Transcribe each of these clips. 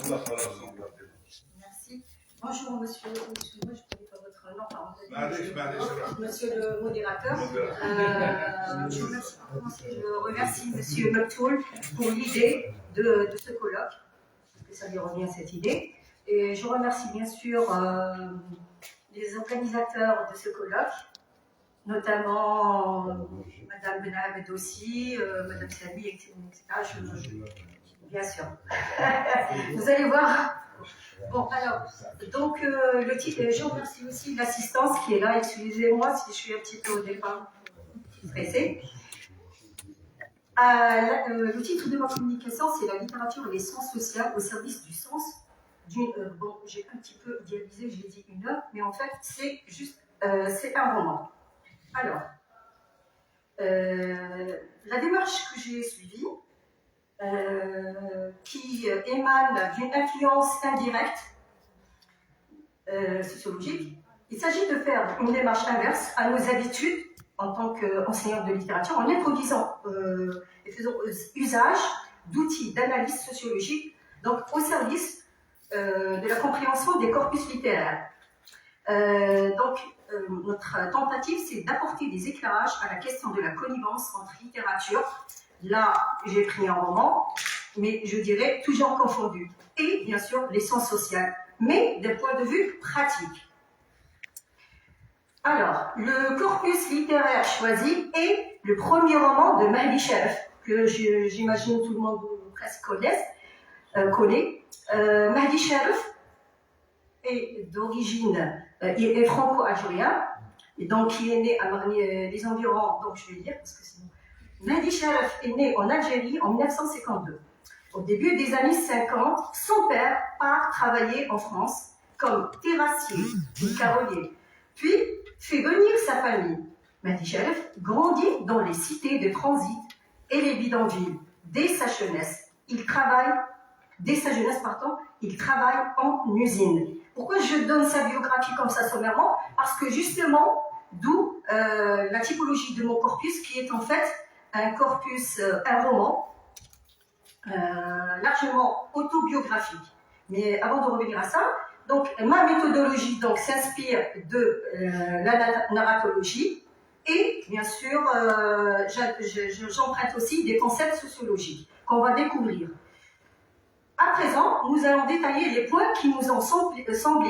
Merci. Bonjour, monsieur. Excusez-moi, je ne connais pas votre nom. Monsieur le modérateur. Je remercie monsieur Mektoul pour l'idée de ce colloque, que ça lui revient cette idée. Et je remercie bien sûr les organisateurs de ce colloque, notamment Madame Benahmed aussi, Madame Sabi, etc. Bien sûr. Vous allez voir. Bon, alors, donc, le titre, je remercie aussi l'assistance qui est là. Excusez-moi si je suis un petit peu au départ stressée. Le titre de ma communication, c'est la littérature et les sciences sociales au service du sens. Bon, j'ai un petit peu dialysé, j'ai dit 1 heure, mais en fait, c'est juste, c'est un roman. Alors, la démarche que j'ai suivie, qui émane d'une influence indirecte sociologique, il s'agit de faire une démarche inverse à nos habitudes en tant qu'enseignante de littérature, en introduisant et faisant usage d'outils d'analyse sociologique, donc au service de la compréhension des corpus littéraires. Notre tentative, c'est d'apporter des éclairages à la question de la connivence entre littérature. Là, j'ai pris un roman, mais je dirais toujours confondu. Et bien sûr, les sciences sociales, mais d'un point de vue pratique. Alors, le corpus littéraire choisi est le premier roman de Mahdi Sharaf, que j'imagine tout le monde presque connaît. Mahdi Sharaf est d'origine, il est franco-algérien, et donc il est né à les environs, donc je vais dire, parce que c'est bon. Mahdi Sharaf est né en Algérie en 1952. Au début des années 50, son père part travailler en France comme terrassier ou carolier, puis fait venir sa famille. Mahdi Sharaf grandit dans les cités de transit et les bidonvilles. Dès sa jeunesse, il travaille en usine. Pourquoi je donne sa biographie comme ça sommairement? Parce que justement, d'où la typologie de mon corpus qui est en fait un corpus, un roman, largement autobiographique. Mais avant de revenir à ça, donc ma méthodologie s'inspire de la narratologie et bien sûr j'emprunte aussi des concepts sociologiques qu'on va découvrir. À présent, nous allons détailler les points qui nous ont semblé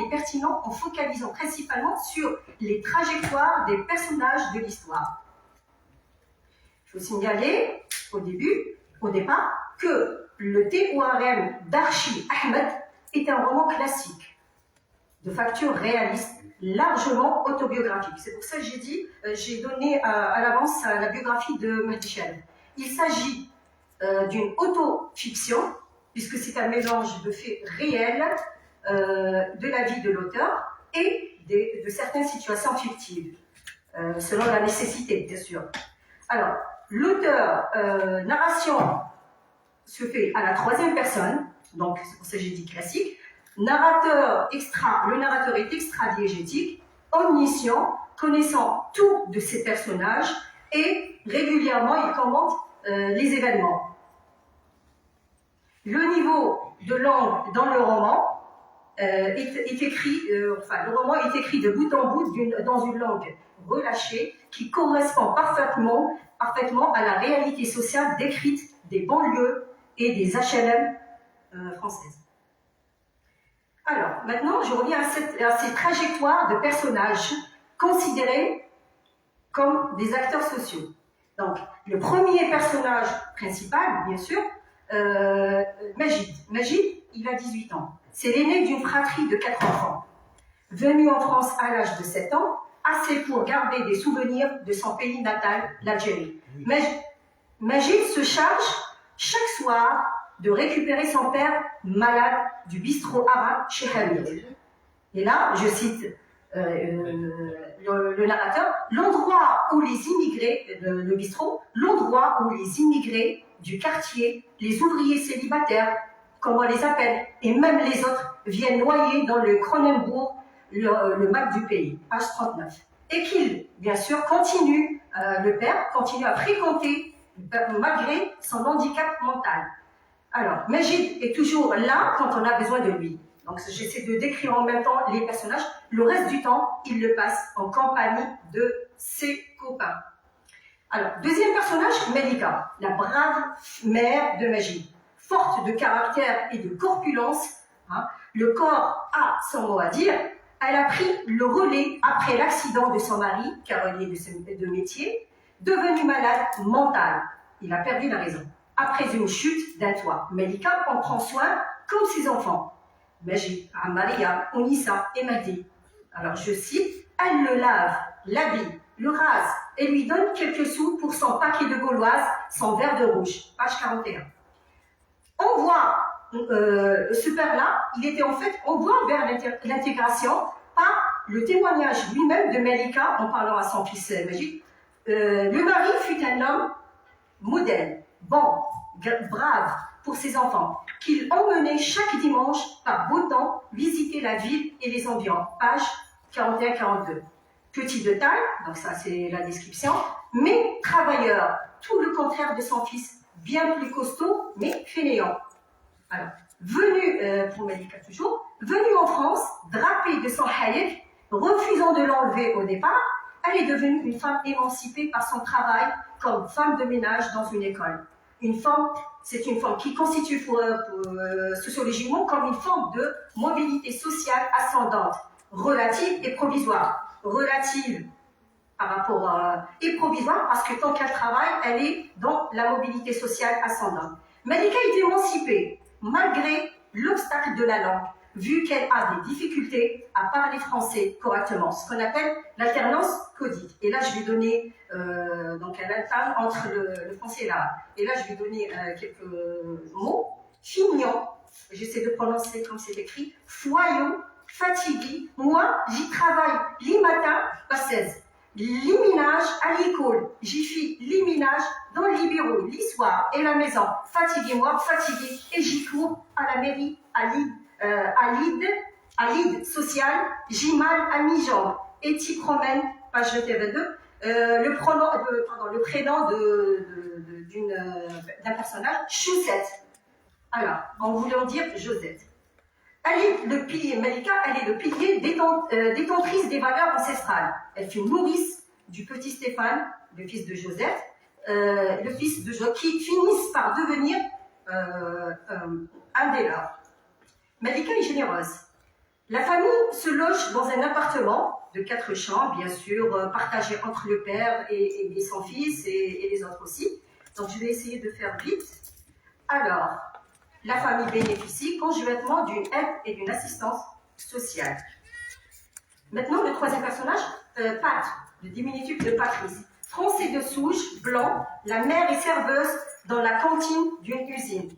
pertinents en focalisant principalement sur les trajectoires des personnages de l'histoire. Il faut signaler au départ, que le TORM d'Archie Ahmed est un roman classique, de facture réaliste, largement autobiographique. C'est pour ça que j'ai donné à l'avance la biographie de Mahdi Sharaf. Il s'agit d'une autofiction, puisque c'est un mélange de faits réels de la vie de l'auteur et de certaines situations fictives, selon la nécessité, bien sûr. Alors, l'auteur, narration se fait à la 3e personne, donc c'est pour ça que j'ai dit classique. Le narrateur est extra-diégétique, omniscient, connaissant tout de ses personnages et régulièrement il commente les événements. Le niveau de langue dans le roman est écrit, le roman est écrit de bout en bout dans une langue relâchée qui correspond parfaitement à la réalité sociale décrite des banlieues et des HLM françaises. Alors, maintenant, je reviens à ces trajectoires de personnages considérés comme des acteurs sociaux. Donc, le premier personnage principal, bien sûr, Majid. Majid, il a 18 ans. C'est l'aîné d'une fratrie de 4 enfants. Venu en France à l'âge de 7 ans, assez pour garder des souvenirs de son pays natal, l'Algérie. Majid se charge chaque soir de récupérer son père malade du bistrot arabe chez Hamid. Et là, je cite le narrateur, l'endroit où les immigrés, le bistrot, l'endroit où les immigrés du quartier, les ouvriers célibataires, comme on les appelle, et même les autres, viennent noyer dans le Cronenbourg, le map du pays, page 39. Et qu'il, bien sûr, le père continue à fréquenter malgré son handicap mental. Alors, Majid est toujours là quand on a besoin de lui. Donc, j'essaie de décrire en même temps les personnages. Le reste du temps, il le passe en compagnie de ses copains. Alors, deuxième personnage, Melika, la brave mère de Majid. Forte de caractère et de corpulence, hein, le corps a son mot à dire. Elle a pris le relais après l'accident de son mari, carolier de métier, devenu malade mentale. Il a perdu la raison. Après une chute d'un toit, Melika en prend soin comme ses enfants. Majid, Maria, Onissa et Mahdi. Alors je cite, elle le lave, l'habille, le rase et lui donne quelques sous pour son paquet de gauloises, son verre de rouge. Page 41. On voit ce père-là, il était en fait, on voit vers l'intégration par le témoignage lui-même de Melika en parlant à son fils Majid. Le mari fut un homme modèle, bon, brave pour ses enfants, qu'il emmenait chaque dimanche par beau temps visiter la ville et les environs. Page 41-42. Petit de taille, donc ça c'est la description, mais travailleur, tout le contraire de son fils, bien plus costaud, mais fainéant. Alors, pour Melika toujours, venue en France, drapée de son hayek, refusant de l'enlever au départ, elle est devenue une femme émancipée par son travail comme femme de ménage dans une école. C'est une forme qui constitue sociologiquement comme une forme de mobilité sociale ascendante, relative et provisoire. Relative par rapport et provisoire parce que tant qu'elle travaille, elle est dans la mobilité sociale ascendante. Melika est émancipée malgré l'obstacle de la langue, vu qu'elle a des difficultés à parler français correctement, ce qu'on appelle l'alternance codique. Et là, je vais donner, donc elle alterne entre le français et l'arabe. Et là, je vais donner quelques mots. Fignon, j'essaie de prononcer comme c'est écrit, foyau, fatigué, moi, j'y travaille les matins à 16. Liminage à l'école, j'y fais liminage dans les bureaux, les soirs et la maison. Fatigué, moi, fatigué, et j'y cours à la mairie, à l'île sociale, j'y mal à mi-jambe. Et t'y promènes, page 22, le prénom d'un personnage, Choussette. Alors, en voulant dire Josette. Elle est le pilier, Melika, elle est le pilier détentrice des valeurs ancestrales. Elle fut nourrice du petit Stéphane, le fils de Joseph, qui finissent par devenir un des leurs. Melika est généreuse. La famille se loge dans un appartement de 4 chambres, bien sûr, partagé entre le père et son fils et les autres aussi. Donc je vais essayer de faire vite. Alors, la famille bénéficie conjointement d'une aide et d'une assistance sociale. Maintenant, le troisième personnage, Pat, le diminutif de Patrice. Français de souche, blanc, la mère est serveuse dans la cantine d'une usine.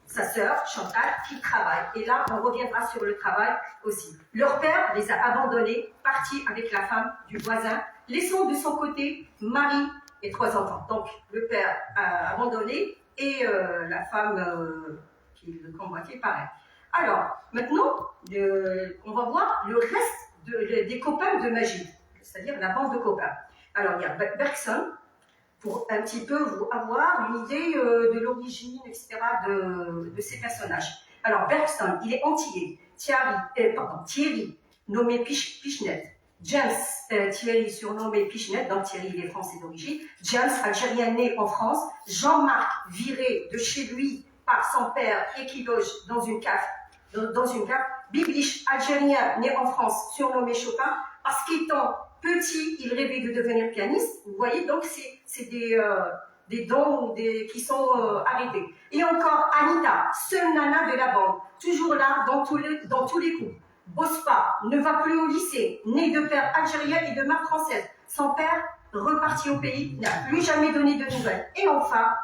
Sa sœur, Chantal, qui travaille. Et là, on reviendra sur le travail aussi. Leur père les a abandonnés, parti avec la femme du voisin, laissant de son côté Marie et 3 enfants. Donc, le père a abandonné et la femme qui le convoitait, pareil. Alors, maintenant, on va voir le reste des copains de Majid, c'est-à-dire la bande de copains. Alors, il y a Bergson, pour un petit peu vous avoir une idée de l'origine, etc., de ces personnages. Alors, Bergson, il est antillais. Thierry, nommé Pichenet. James, Thierry, surnommé Pichenet, donc Thierry, il est français d'origine. James, algérien, né en France. Jean-Marc, viré de chez lui par son père et qui loge dans une cave. Biblich, algérien, né en France, surnommé Chopin, parce qu'étant petit, il rêvait de devenir pianiste. Vous voyez, donc c'est des dons qui sont arrêtés. Et encore Anita, seule nana de la bande, toujours là dans tous les coups. Bosse pas, ne va plus au lycée, né de père algérien et de mère française. Son père, reparti au pays, n'a plus jamais donné de nouvelles. Et enfin,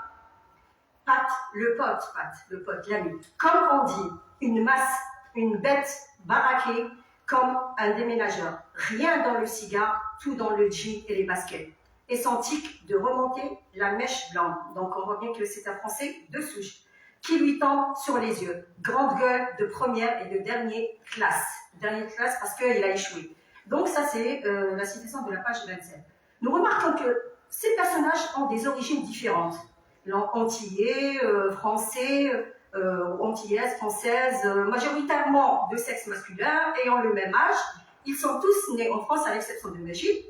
Pat, le pote, l'ami. Comme on dit, une masse, une bête baraquée, comme un déménageur. Rien dans le cigare, tout dans le jean et les baskets. Et son tic de remonter la mèche blanche. Donc on voit bien que c'est un Français de souche. Qui lui tombe sur les yeux. Grande gueule de première et de dernière classe. Dernière classe parce qu'il a échoué. Donc ça c'est la citation de la page 27. Nous remarquons que ces personnages ont des origines différentes. Antillais, français, antillaises, françaises, majoritairement de sexe masculin, ayant le même âge. Ils sont tous nés en France, à l'exception de Najib.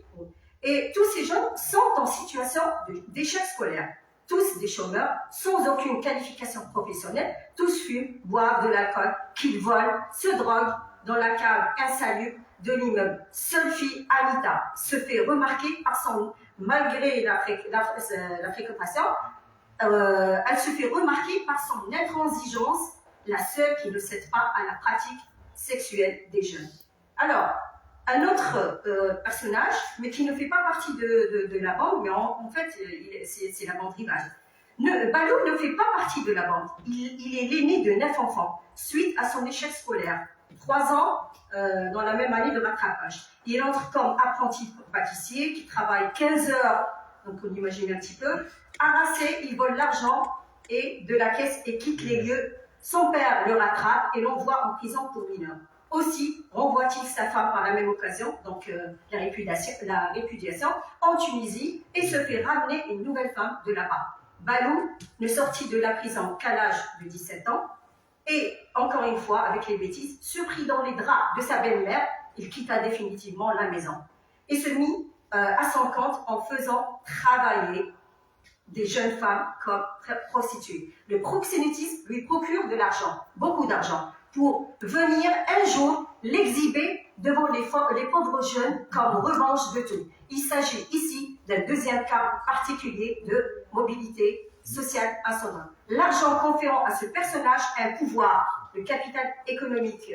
Et tous ces jeunes sont en situation d'échec scolaire. Tous des chômeurs, sans aucune qualification professionnelle. Tous fument, boivent de l'alcool, qu'ils volent, se droguent dans la cave insalubre de l'immeuble. Seule fille, Anita, se fait remarquer par son... Malgré la fréquentation, elle se fait remarquer par son intransigeance, la seule qui ne cède pas à la pratique sexuelle des jeunes. Alors, un autre personnage, mais qui ne fait pas partie de la bande, mais en fait, c'est la bande rivale. Balou ne fait pas partie de la bande. Il est l'aîné de 9 enfants, suite à son échec scolaire. 3 ans dans la même année de rattrapage. Il entre comme apprenti pâtissier, qui travaille 15 heures, donc on imagine un petit peu. Harassé, il vole l'argent et de la caisse et quitte les lieux. Son père le rattrape et l'envoie en prison pour mineur. Aussi renvoie-t-il sa femme par la même occasion, donc la répudiation, en Tunisie, et se fait ramener une nouvelle femme de là-bas. Balou ne sortit de la prison qu'à l'âge de 17 ans, et encore une fois, avec les bêtises, surpris dans les draps de sa belle-mère, il quitta définitivement la maison et se mit à son compte en faisant travailler des jeunes femmes comme prostituées. Le proxénétisme lui procure de l'argent, beaucoup d'argent, pour venir un jour l'exhiber devant les pauvres jeunes comme revanche de tout. Il s'agit ici d'un deuxième cas particulier de mobilité sociale ascendante. L'argent conférant à ce personnage un pouvoir, le capital économique,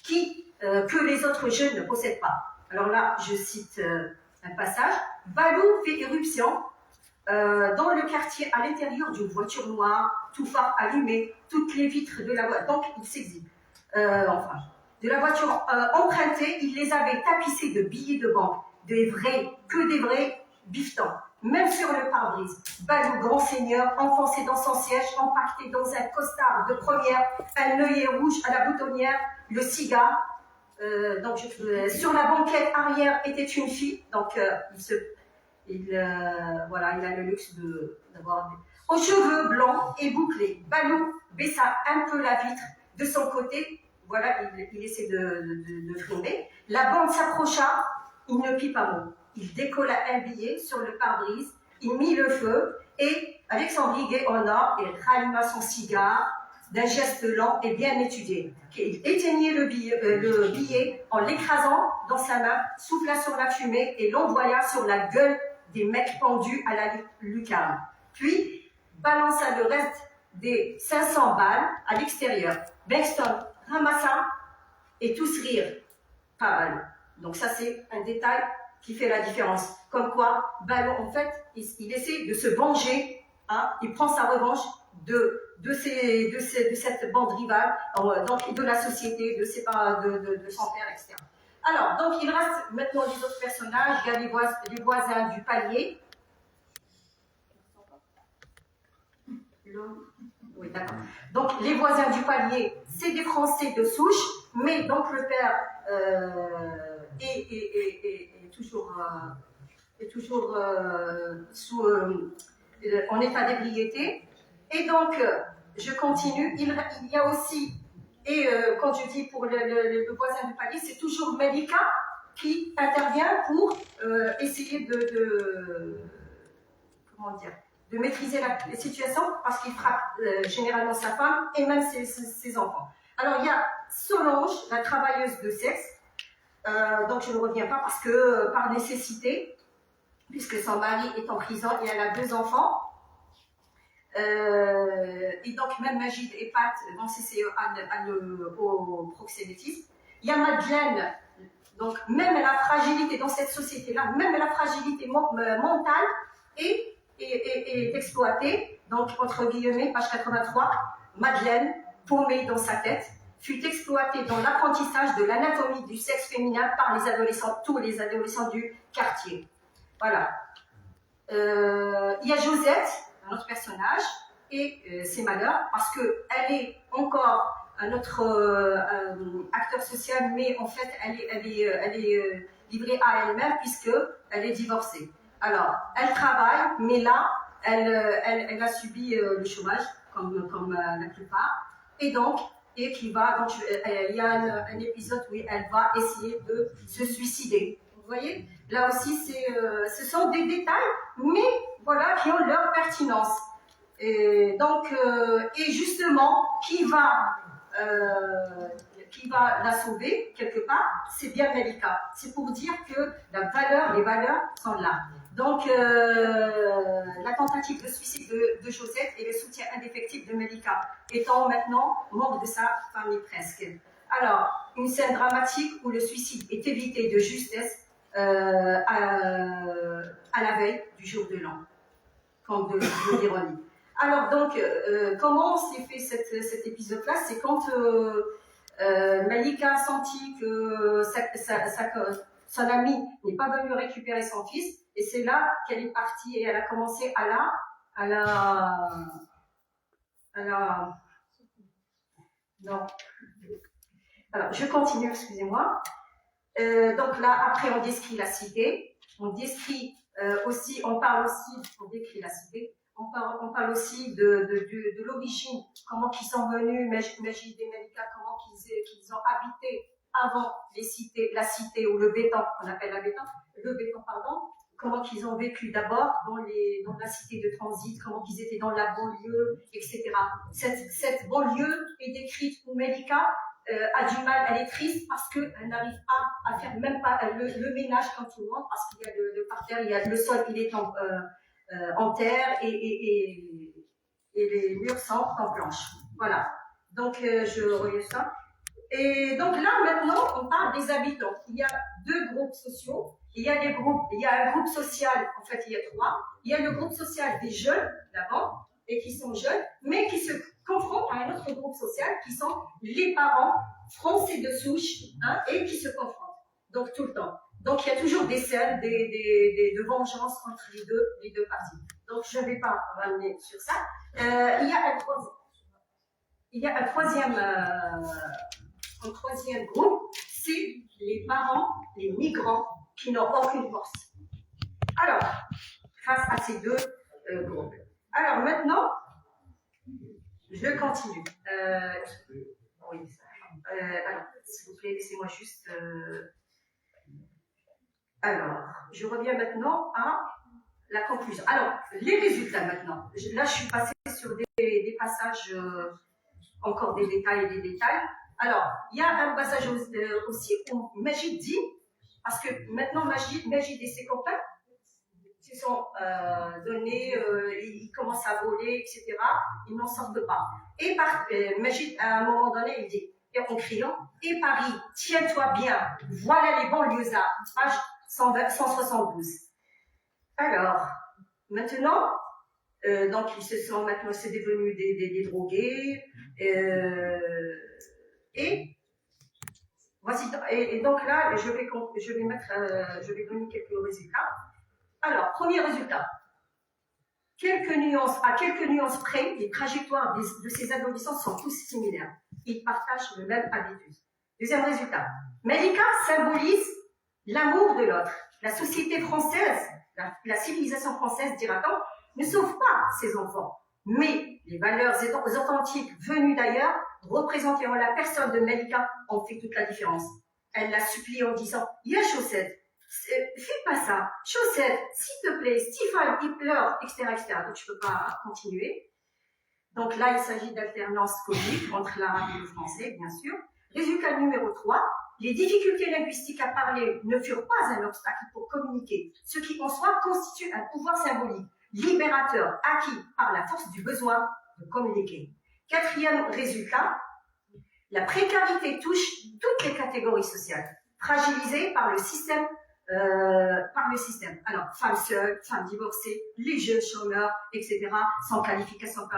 que les autres jeunes ne possèdent pas. Alors là, je cite un passage. Balou fait éruption dans le quartier à l'intérieur d'une voiture noire, tout phare allumé, toutes les vitres de la voiture. Donc, il s'exhibe. De la voiture empruntée, il les avait tapissés de billets de banque, des vrais bifetons. Même sur le pare-brise, Balou, grand seigneur, enfoncé dans son siège, empaqueté dans un costard de première, un œillet rouge à la boutonnière, le cigare. Sur la banquette arrière était une fille, donc il a le luxe d'avoir aux cheveux blancs et bouclés. Balou baissa un peu la vitre de son côté, voilà, il essaie de frimer. La bande s'approcha, il ne prit pas mot. Il décolla un billet sur le pare-brise, il mit le feu et, avec son briquet en or, il ralluma son cigare d'un geste lent et bien étudié. Il éteignit le billet en l'écrasant dans sa main, souffla sur la fumée et l'envoya sur la gueule des mecs pendus à la lucarne. Puis, balança le reste des 500 balles à l'extérieur. Bengston ramassa et tous rirent. Pas mal. Donc ça, c'est un détail qui fait la différence. Comme quoi, Balou, en fait, il essaie de se venger, hein, il prend sa revanche de cette bande rivale, donc de la société, de son père, etc. Alors, donc il reste maintenant les autres personnages. Il y a les voisins du palier. Oui, d'accord. Donc les voisins du palier, c'est des Français de souche, mais donc le père est toujours en état d'ébriété. Et donc, je continue. Il y a aussi, quand je dis pour le voisin du palier, c'est toujours Melika qui intervient pour essayer de maîtriser la situation, parce qu'il frappe généralement sa femme et même ses enfants. Alors, il y a Solange, la travailleuse de sexe. Donc, je ne reviens pas parce que, par nécessité, puisque son mari est en prison et elle a 2 enfants. Et donc, même Magid et Pat, dans CCE, au proxénétisme. Il y a Madeleine, donc même la fragilité dans cette société-là, même la fragilité mentale est exploitée. Donc, entre guillemets, page 83, Madeleine, paumée dans sa tête, fut exploitée dans l'apprentissage de l'anatomie du sexe féminin par les adolescents, tous les adolescents du quartier. Voilà. Il y a Josette, un autre personnage, et c'est malheur, parce qu'elle est encore un autre acteur social, mais en fait, elle est livrée à elle-même, puisqu'elle est divorcée. Alors, elle travaille, mais là, elle a subi le chômage, comme la plupart. Et donc, il y a un épisode où elle va essayer de se suicider. Vous voyez, là aussi, ce sont des détails, mais voilà, qui ont leur pertinence. Et donc, et justement, qui va la sauver quelque part, c'est bien Melika. C'est pour dire que les valeurs sont là. Donc, la tentative de suicide de Josette et le soutien indéfectible de Melika étant maintenant membre de sa famille presque. Alors, une scène dramatique où le suicide est évité de justesse à la veille du jour de l'an, comme de l'ironie. Alors donc, comment s'est fait cet épisode-là? C'est quand Melika a senti que son amie n'est pas venue récupérer son fils, et c'est là qu'elle est partie et elle a commencé non. Alors, je continue, excusez-moi. Donc là, après, on décrit la cité, on décrit aussi, on décrit la cité, on parle aussi de l'origine, comment ils sont venus, Majid et Melika, comment qu'ils ont habité avant la cité ou le béton, on appelle le béton, comment qu'ils ont vécu d'abord dans la cité de transit, comment ils étaient dans la banlieue, etc. Cette banlieue est décrite où Melika a du mal, elle est triste parce qu'elle n'arrive pas à faire même pas le ménage comme tout le monde, parce qu'il y a le parterre, il y a le sol, il est en terre et les murs sont en planche. Voilà. Donc, je relis ça. Et donc là, maintenant, on parle des habitants. Il y a deux groupes sociaux. Il y a un groupe social, en fait, il y a trois. Il y a le groupe social des jeunes, d'abord, et qui sont jeunes, mais qui se confrontent à un autre groupe social, qui sont les parents français de souche, et qui se confrontent. Donc, tout le temps. Donc, il y a toujours des scènes de vengeance entre les deux parties. Donc, je ne vais pas ramener sur ça. Il y a un troisième groupe, c'est les parents, les migrants, qui n'ont aucune force. Alors, face à ces deux groupes. Alors, maintenant, je continue. Alors, s'il vous plaît, laissez-moi juste... Alors, je reviens maintenant à la conclusion. Alors, les résultats maintenant. Là, je suis passée sur des passages, encore des détails. Alors, il y a un passage aussi où Majid dit, parce que maintenant Majid et ses copains se sont donnés, ils commencent à voler, etc. Ils n'en sortent pas. Et Majid, à un moment donné, il dit, en criant, et Paris, tiens-toi bien, voilà les banlieusards, page 172. Alors, maintenant, donc maintenant c'est devenu des drogués, et voici, et donc là, je vais donner quelques résultats. Alors, premier résultat. À quelques nuances près, les trajectoires de ces adolescents sont tous similaires. Ils partagent le même habitude. Deuxième résultat. Melika symbolise l'amour de l'autre. La société française, la civilisation française, dira-t-on, ne sauve pas ses enfants. Mais les valeurs authentiques venues d'ailleurs, représentées en la personne de Melika, ont fait toute la différence. Elle l'a supplié en disant « Ya Chaussette, fais pas ça. Chaussette, s'il te plaît, Stéphane, il pleure, etc. Donc, je ne peux pas continuer. Donc là, il s'agit d'alternance comique entre l'arabe et le français, bien sûr. Résultat numéro 3. Les difficultés linguistiques à parler ne furent pas un obstacle pour communiquer, ce qui en soi constitue un pouvoir symbolique, libérateur, acquis par la force du besoin de communiquer. Quatrième résultat, la précarité touche toutes les catégories sociales, fragilisées par le système. Alors, femmes seules, femmes divorcées, les jeunes chômeurs, etc., sans qualification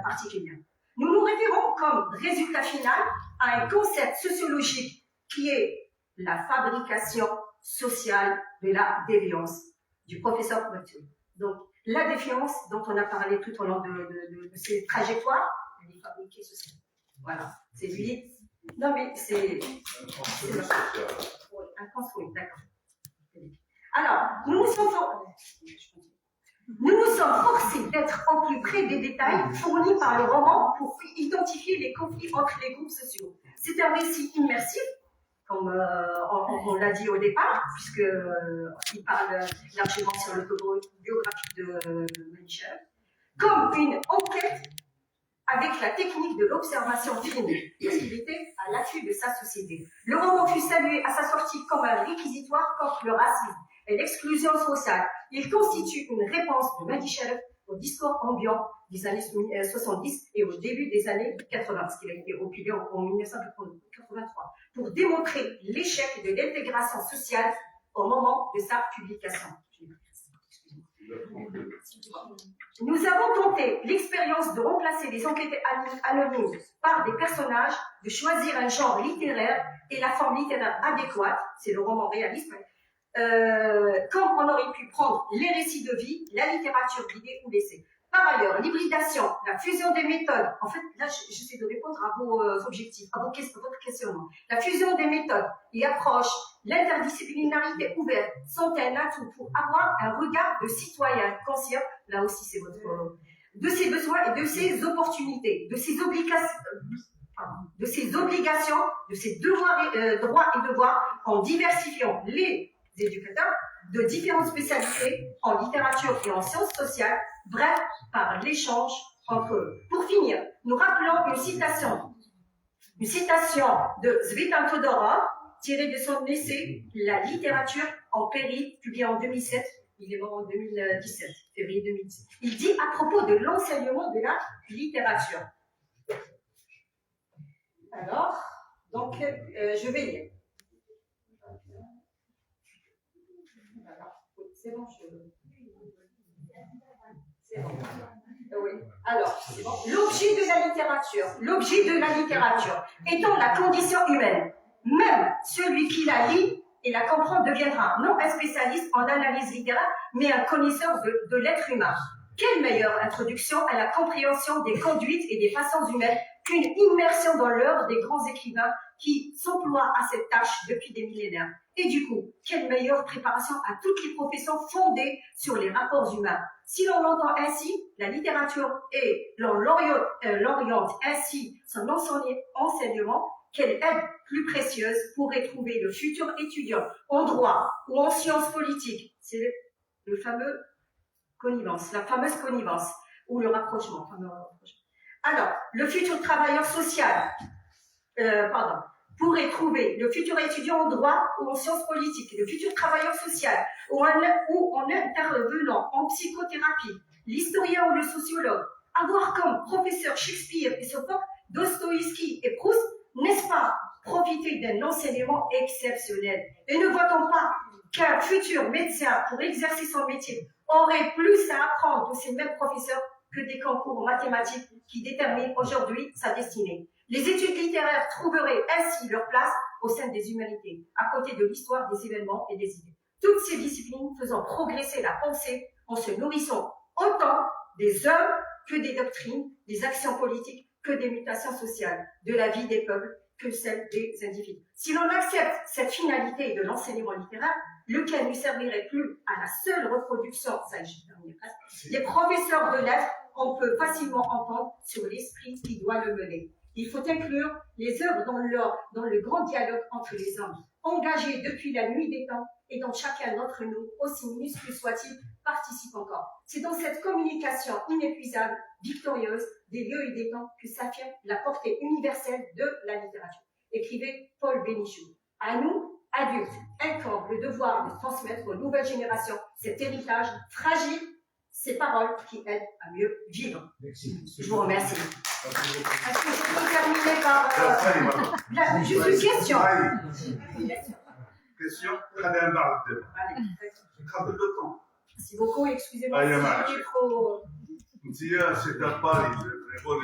particulière. Nous nous référons comme résultat final à un concept sociologique qui est la fabrication sociale de la déviance du professeur Boileau. Donc, la défiance dont on a parlé tout au long de ces trajectoires, elle est fabriquée sociale. Voilà, c'est lui. Non, mais c'est un construit, d'accord. Alors, nous nous sommes... Nous nous sommes forcés d'être au plus près des détails fournis par le roman pour identifier les conflits entre les groupes sociaux. C'est un récit immersif, comme on l'a dit au départ, puisqu'il parle largement sur l'autobiographie de Michel, comme une enquête avec la technique de l'observation fine, parce qu'il était à l'affût de sa société. Le roman fut salué à sa sortie comme un réquisitoire contre le racisme et l'exclusion sociale. Il constitue une réponse de Madichev au discours ambiant des années 70 et au début des années 80, parce qu'il a été opulé en 1983, pour démontrer l'échec de l'intégration sociale au moment de sa publication. Nous avons tenté l'expérience de remplacer les enquêtes anonymes par des personnages, de choisir un genre littéraire et la forme littéraire adéquate, c'est le roman réaliste, comme on aurait pu prendre les récits de vie, la littérature d'idées ou l'essai. Par ailleurs, l'hybridation, la fusion des méthodes, en fait, là, j'essaie de répondre à vos objectifs, à votre questionnement. La fusion des méthodes et approches, l'interdisciplinarité ouverte sont un atout pour avoir un regard de citoyen conscient, là aussi c'est votre, de ses besoins et de ses opportunités, de ses obligations, de ses devoirs droits et devoirs, en diversifiant les éducateurs de différentes spécialités en littérature et en sciences sociales, bref, par l'échange entre eux. Pour finir, nous rappelons une citation de Zvetan Todorov, tirée de son essai « La littérature en péril », publié en 2007, il est mort en 2017, février 2017. Il dit à propos de l'enseignement de la littérature. Alors, donc, je vais lire. C'est bon, c'est bon. Oui. Alors, c'est bon. L'objet de la littérature étant la condition humaine, même celui qui la lit et la comprend deviendra non un spécialiste en analyse littéraire, mais un connaisseur de l'être humain. Quelle meilleure introduction à la compréhension des conduites et des façons humaines qu'une immersion dans l'œuvre des grands écrivains qui s'emploient à cette tâche depuis des millénaires. Et du coup, quelle meilleure préparation à toutes les professions fondées sur les rapports humains. Si l'on entend ainsi la littérature et l'on l'oriente ainsi son enseignement, quelle aide plus précieuse pourrait trouver le futur étudiant en droit ou en sciences politiques. C'est le fameux la fameuse connivence ou le rapprochement. Alors, le futur travailleur social, pourrait trouver le futur étudiant en droit ou en sciences politiques, le futur travailleur social, ou en intervenant en psychothérapie, l'historien ou le sociologue, avoir comme professeur Shakespeare et Sophocle, Dostoïevski et Proust, n'est-ce pas profiter d'un enseignement exceptionnel? Et ne voit-on pas qu'un futur médecin, pour exercer son métier, aurait plus à apprendre de ces mêmes professeurs que des concours mathématiques qui déterminent aujourd'hui sa destinée? Les études littéraires trouveraient ainsi leur place au sein des humanités, à côté de l'histoire des événements et des idées. Toutes ces disciplines faisant progresser la pensée en se nourrissant autant des œuvres que des doctrines, des actions politiques, que des mutations sociales, de la vie des peuples, que celle des individus. Si l'on accepte cette finalité de l'enseignement littéraire, lequel ne servirait plus à la seule reproduction, les professeurs de lettres, on peut facilement entendre sur l'esprit qui doit le mener. Il faut inclure les œuvres dans le grand dialogue entre les hommes, engagés depuis la nuit des temps et dont chacun d'entre nous, aussi minuscule soit-il, participe encore. C'est dans cette communication inépuisable, victorieuse, des lieux et des temps que s'affirme la portée universelle de la littérature. Écrivait Paul Bénichou. À nous, adultes, incombe le devoir de transmettre aux nouvelles générations cet héritage fragile, ces paroles qui aident à mieux vivre. Merci. Je vous remercie. Est-ce que je peux terminer par juste une question? Question? Allez, merci beaucoup, excusez-moi si j'ai trop... c'est à Paris, les choses